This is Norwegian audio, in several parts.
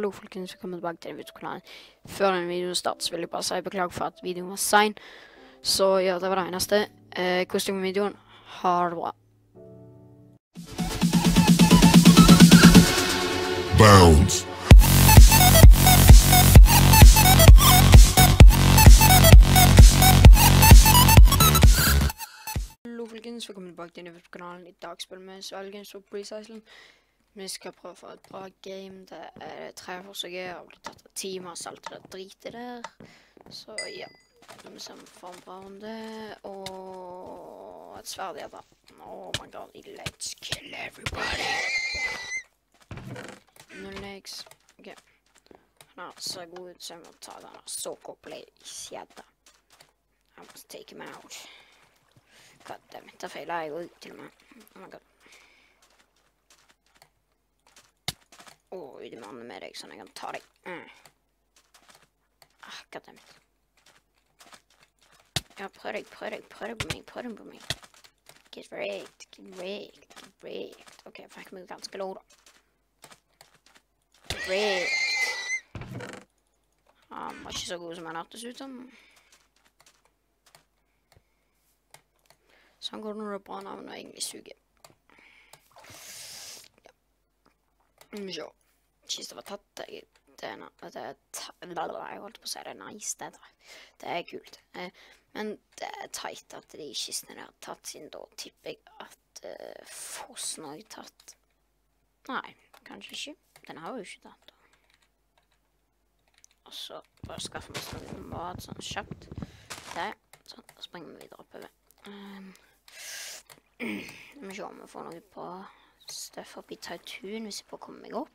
Hallo folkens, velkommen tilbake til videokanalen. Før denne videoen starter, vil jeg bare si beklager for at videoen var sein. Så ja, det var det eneste. Kos deg med videoen. Ha det bra. Bounce. Hallo folkens, velkommen tilbake til denne videokanalen. I dag spiller vi Svelgens og Breeze Island. Vi skal prøve å få et bra game. Det er 3 forsøk, og det tatt 10 timer, så alt det driter der. Så ja, vi ser om vi får en bra runde, og et sverd igjen da. Oh my god, let's kill everybody. 0x. Ok. Han ser god ut, så jeg må ta denne såkoppelige skjedda. I must take him out. Goddammit, da feiler jeg ut til og med. Oh my god. Oi, det må med deg, sånn jeg kan ta deg. Goddammit. Ja, prøv deg på meg. Get wrecked. Ok, jeg fikk meg ganske lov da. Wrecked. Han var ikke så god som han hørtes ut som. Så han går når det er bra navn og egentlig suger. Ja. Kista var tatt. Jeg holdt på å si det er nice, det da. Det er kult. Men det er teit at de kistene der har tatt sin, da tipper jeg at Fossen har tatt. Nei, kanskje ikke. Den har jo ikke tatt da. Og så bare skaffer vi oss noe mat sånn kjapt. Der. Sånn, da springer vi videre oppover. Jeg må se om vi får noe på støff opp i Tautun hvis jeg får komme meg opp.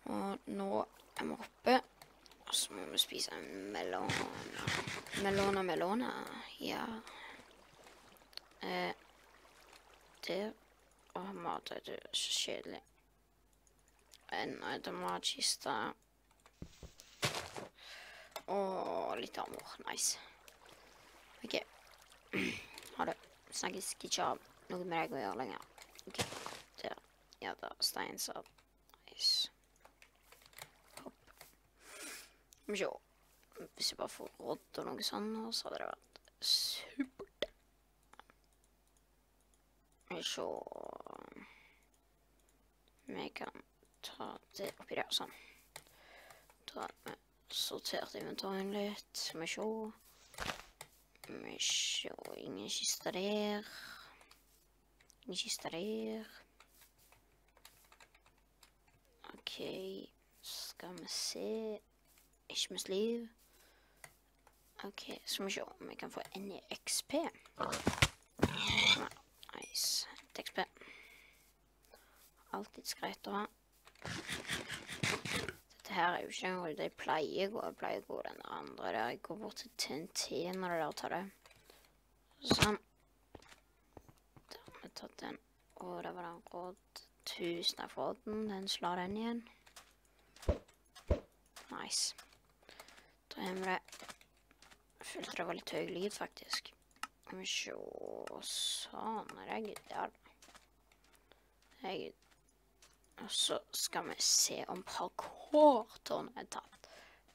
Og nå er vi oppe, og så må vi spise en melona, ja. Der, og mat er det så kjedelig. En tomatkiste. Og litt amor, nice. Ok, ha det. Snakkes ikke av noe med deg å gjøre lenger. Ok, der. Ja, da, steinsab. Nice. Hopp. Men så, hvis jeg bare får råd og noe sånn, så hadde det vært supert. Men så, vi kan ta det oppi der, sånn. Da har vi sortert inventaren litt, med så. Ingen kista der. Ok, skal vi se. Ikke med sliv. Ok, skal vi se om vi kan få en XP. Nice, et XP. Alltid greit å ha. Dette her er jo ikke noe det jeg pleier å gå den andre der. Jeg går bort til TNT når det der tar det. Sånn. Da har vi tatt den. Og det var den råd. 1000 av råden. Den slår den igjen. Nice. Da har vi det. Jeg følte det var litt høy lyd faktisk. Vi se. Sånn er det gutt der. Det er gutt. Og så skal vi se om parkour-tårnet er tatt.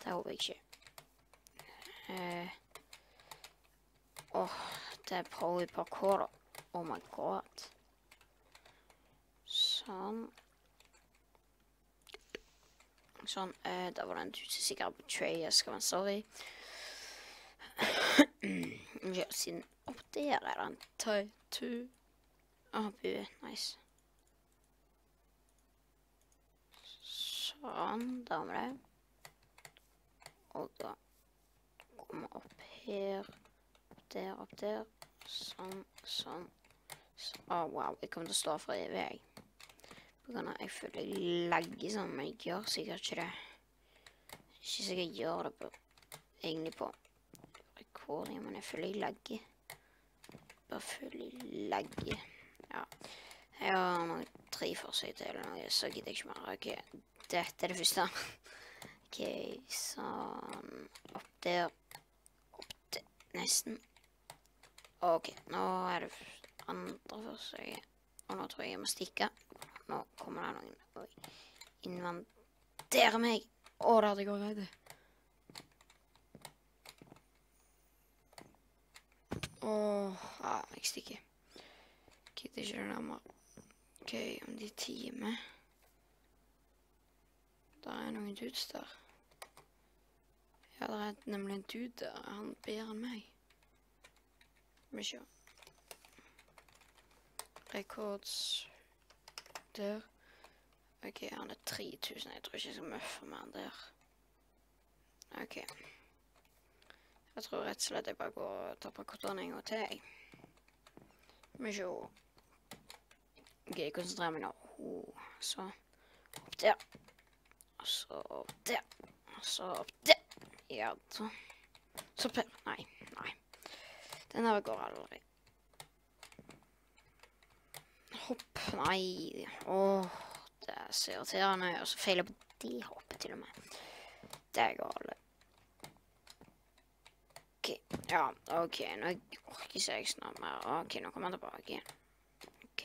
Det håper jeg ikke. Det er pro i parkour da. Oh my god. Sånn. Sånn, da var det en sikkert betray, skal være sorry. Ja, siden opp der er det en Taitu. Bu, nice. Sånn, da har vi det. Og da kommer vi opp her. Opp der. Sånn. Wow, jeg kommer til å stå for evig, jeg. Jeg føler jeg legger sånn, men jeg gjør sikkert ikke det. Ikke sikkert jeg gjør det på, egentlig på recording, men jeg føler jeg legger. Bare føler jeg legger. Ja. Jeg har noen 3 forsøk til eller noe, så gidder jeg ikke mer. Ok, dette er det første. Ok, sånn. Opp der. Nesten. Ok, nå er det andre forsøk. Og nå tror jeg må stikke. Nå kommer det noen invadere meg. Å, det hadde jeg også greid. Ja, jeg stikker. Gidder ikke det der mer. Ok, om de timer. Der er noen dudes der. Ja, der er nemlig en dude der. Han er bedre enn meg. Men ikke. Records. Der. Ok, han er 3000. Jeg tror ikke jeg skal møffe mer der. Ok. Jeg tror rett og slett jeg bare går og tar på kotterne en gang til, jeg. Men ikke. Ok, konsentrerer meg nå. Så. Opp der. Og så opp der. Og så opp der. Ja, så. Så opp her. Nei. Den her går aldri. Hopp. Nei. Det er så irriterende. Og så feiler jeg på de hoppet til og med. Det går aldri. Ok. Ja, ok. Nå orker ikke jeg snart mer. Ok, nå kommer han tilbake igjen. Ok.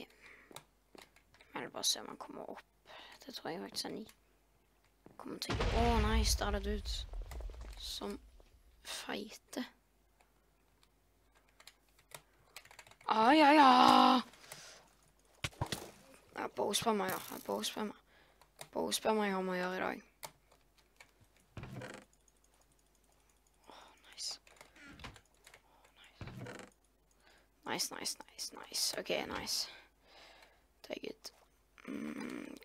Jeg vil bare se om han kommer opp. Det tror jeg faktisk er 9. Kommer til å... nice, der er det dudes som feite. Ja. Jeg er bowspammer, ja. Bowspammer jeg har med å gjøre i dag. Nice. Ok, nice. Det er good.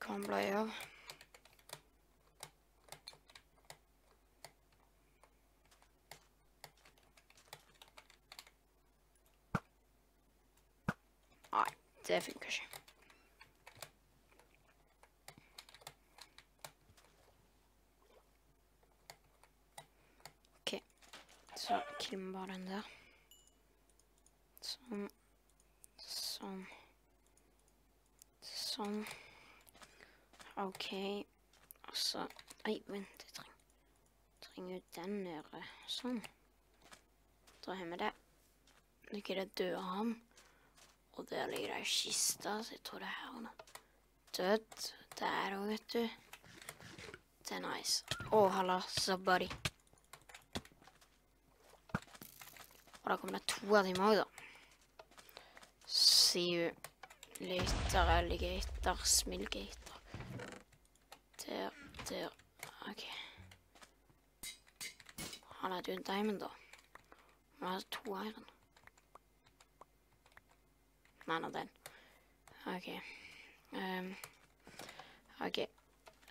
Hva han ble av? Nei, det funker ikke. Ok, så killen bare den der. Sånn. Ok. Og så... Nei, vent, jeg trenger jo den nede. Sånn. Dra hjemme det. Ligger det død av ham. Og der ligger det en kiste, så jeg tror det er her nå. Død. Det er det, vet du. Det er nice. Halla, buddy. Og da kommer det 2 av dem også, da. See you later, alligator, smilgator. Der. Ok. Han er jo en diamond, da. Han har 2 iron. Nei, den. Ok. Ok.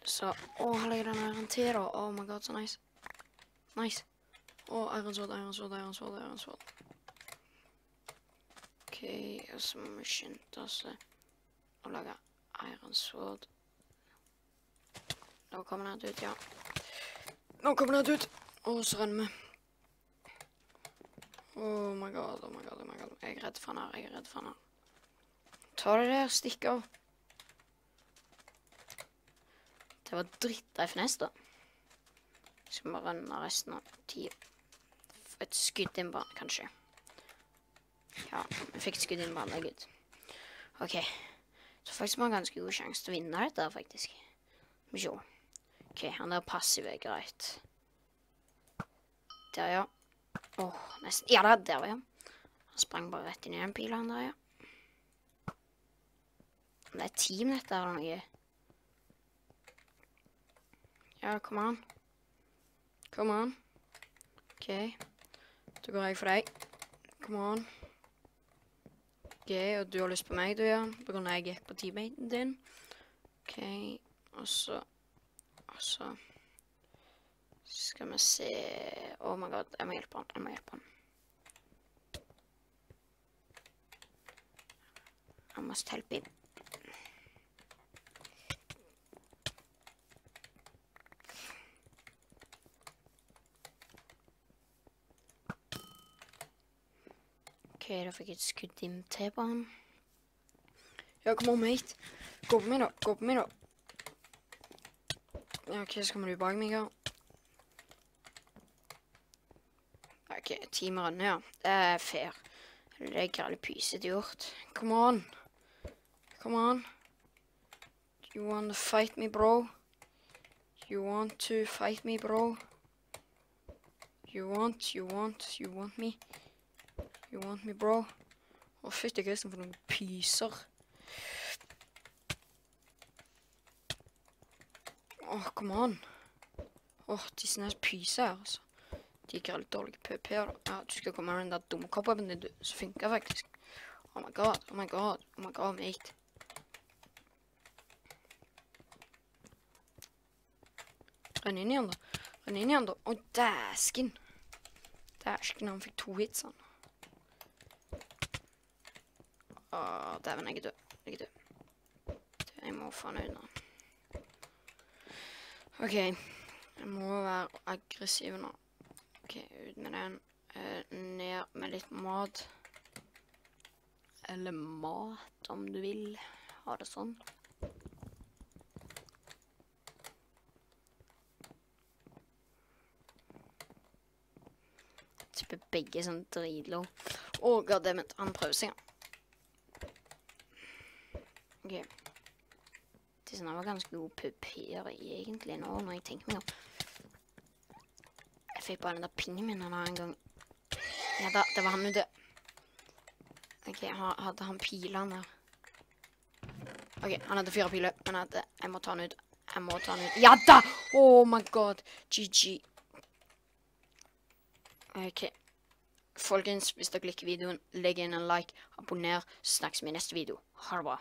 Så, her ligger den iron til, da. Oh my god, så nice. Nice. Iron sword. Ok, og så må vi skynde oss å lage iron sword. Nå kommer den ut, ja. Så renner vi. Oh my god. Jeg er redd for den her. Ta det der, stikk av. Det var dritt FNS, da. Jeg skal bare renne resten av tiden. Et skudd inn på den, kanskje. Ja, jeg fikk skudd inn på den, det er good. Ok, så faktisk var det en ganske god sjanse til å vinne dette, faktisk. Men jo. Ok, han der passiv er greit. Der, ja. Nesten. Ja, der var han. Han sprang bare rett inn i den pilen der, ja. Det er team dette eller noe. Ja, kom an. Ok. Da går jeg for deg. Kom an. Ok, og du har lyst på meg, du, ja. På grunn av jeg gikk på teammaten din. Ok, og så skal vi se... Oh my god, jeg må hjelpe han. I must help him. Ok, da fikk jeg et skudd inn til på han. Ja, kom om hit. Gå på meg da. Ja, ok, så kommer du bak meg, ja. Ok, teameren, ja. Det er fair. Det er greit pyset gjort. Come on. Do you want to fight me, bro? You want to fight me, bro? You want me? You want me, bro? Å, fytti grisen for noen pyser. Åh, come on. Åh, disse nære pyser her, altså. De ikke er litt dårlige PvP-er. Ja, du skal komme med den der dumme cop-upen din, så funker faktisk. Oh my god, oh my god, oh my god, mate. Renn inn igjen da. Renn inn igjen da. Åh, dæsken. Dæsken, han fikk 2 hits, han. Åh, dæven, jeg er død. Jeg er død. Jeg må få han unna. Ok, jeg må være aggressiv nå. Ok, ut med den. Ned med litt mat. Eller mat, om du vil ha det sånn. Type begge sånn dritlow. Åh, goddammit, han prøver seg. Ok. Disse var ganske gode PvP-er egentlig nå, når jeg tenker meg om. Jeg fikk bare den der pingen min her en gang. Ja da, det var han ute. Ok, hadde han pilene der. Ok, han hadde 4 piler, men jeg må ta han ut. Jeg må ta han ut. Ja da! Oh my god, GG. Ok. Folkens, hvis dere liker videoen, legg inn en like, abonner, så snakkes vi i neste video. Ha det bra.